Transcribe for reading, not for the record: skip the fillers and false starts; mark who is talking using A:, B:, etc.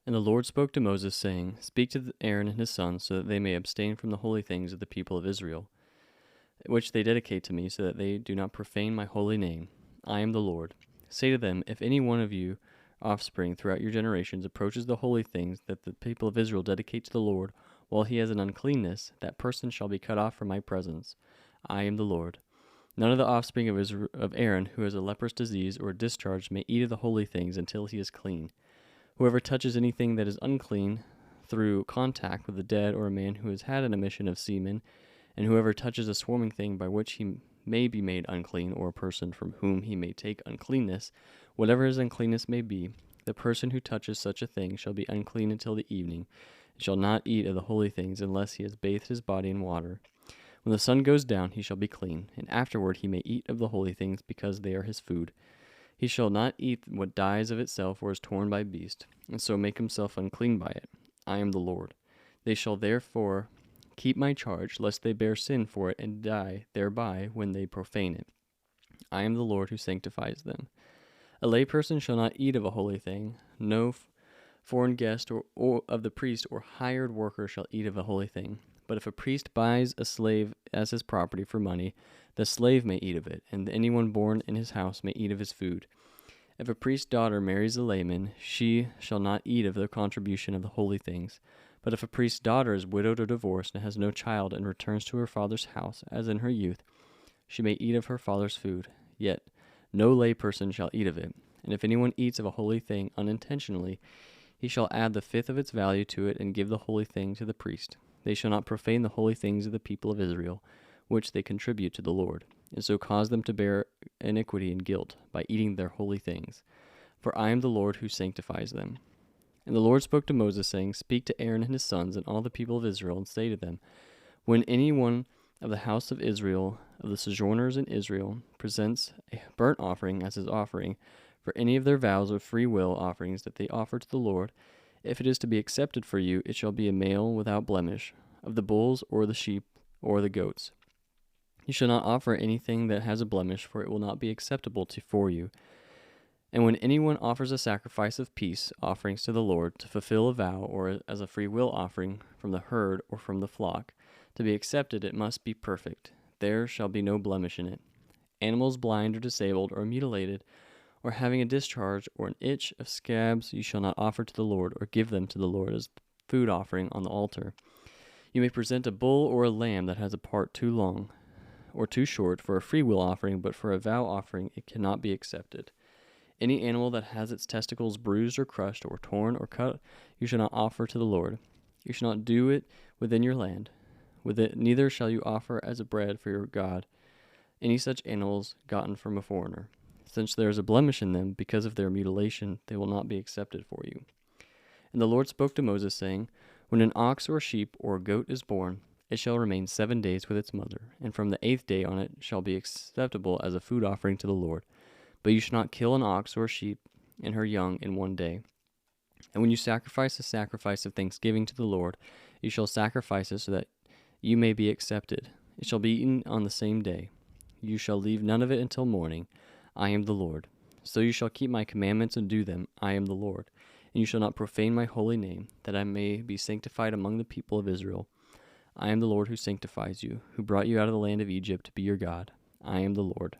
A: And the Lord spoke to Moses, saying, Speak to Aaron and his sons, so that they may abstain from the holy things of the people of Israel, which they dedicate to me, so that they do not profane my holy name. I am the Lord. Say to them, If any one of you offspring throughout your generations approaches the holy things that the people of Israel dedicate to the Lord, while he has an uncleanness, that person shall be cut off from my presence. I am the Lord. None of the offspring of Aaron who has a leprous disease or a discharge may eat of the holy things until he is clean. Whoever touches anything that is unclean through contact with the dead or a man who has had an emission of semen, and whoever touches a swarming thing by which he may be made unclean, or a person from whom he may take uncleanness, whatever his uncleanness may be, the person who touches such a thing shall be unclean until the evening, and shall not eat of the holy things unless he has bathed his body in water. When the sun goes down, he shall be clean, and afterward he may eat of the holy things, because they are his food. He shall not eat what dies of itself or is torn by beast, and so make himself unclean by it. I am the Lord. They shall therefore keep my charge, lest they bear sin for it and die thereby when they profane it. I am the Lord who sanctifies them. A layperson shall not eat of a holy thing. No foreign guest or of the priest or hired worker shall eat of a holy thing. But if a priest buys a slave as his property for money, the slave may eat of it, and anyone born in his house may eat of his food. If a priest's daughter marries a layman, she shall not eat of the contribution of the holy things. But if a priest's daughter is widowed or divorced and has no child and returns to her father's house, as in her youth, she may eat of her father's food. Yet no layperson shall eat of it. And if anyone eats of a holy thing unintentionally, he shall add the fifth of its value to it and give the holy thing to the priest. They shall not profane the holy things of the people of Israel, which they contribute to the Lord, and so cause them to bear iniquity and guilt by eating their holy things. For I am the Lord who sanctifies them. And the Lord spoke to Moses, saying, Speak to Aaron and his sons and all the people of Israel, and say to them, When any one of the house of Israel, of the sojourners in Israel, presents a burnt offering as his offering for any of their vows of free will offerings that they offer to the Lord, if it is to be accepted for you, it shall be a male without blemish, of the bulls or the sheep or the goats. You shall not offer anything that has a blemish, for it will not be acceptable for you. And when anyone offers a sacrifice of peace offerings to the Lord, to fulfill a vow, or as a free will offering from the herd or from the flock, to be accepted it must be perfect. There shall be no blemish in it. Animals blind or disabled or mutilated, or having a discharge or an itch of scabs, you shall not offer to the Lord, or give them to the Lord as food offering on the altar. You may present a bull or a lamb that has a part too long or too short for a free will offering, but for a vow offering it cannot be accepted. Any animal that has its testicles bruised or crushed or torn or cut, you shall not offer to the Lord. You shall not do it within your land. With it neither shall you offer as a bread for your God any such animals gotten from a foreigner. Since there is a blemish in them because of their mutilation, they will not be accepted for you. And the Lord spoke to Moses, saying, When an ox or a sheep or a goat is born, it shall remain 7 days with its mother, and from the 8th day on it shall be acceptable as a food offering to the Lord. But you shall not kill an ox or a sheep and her young in 1 day. And when you sacrifice a sacrifice of thanksgiving to the Lord, you shall sacrifice it so that you may be accepted. It shall be eaten on the same day. You shall leave none of it until morning. I am the Lord. So you shall keep my commandments and do them. I am the Lord. And you shall not profane my holy name, that I may be sanctified among the people of Israel. I am the Lord who sanctifies you, who brought you out of the land of Egypt to be your God. I am the Lord.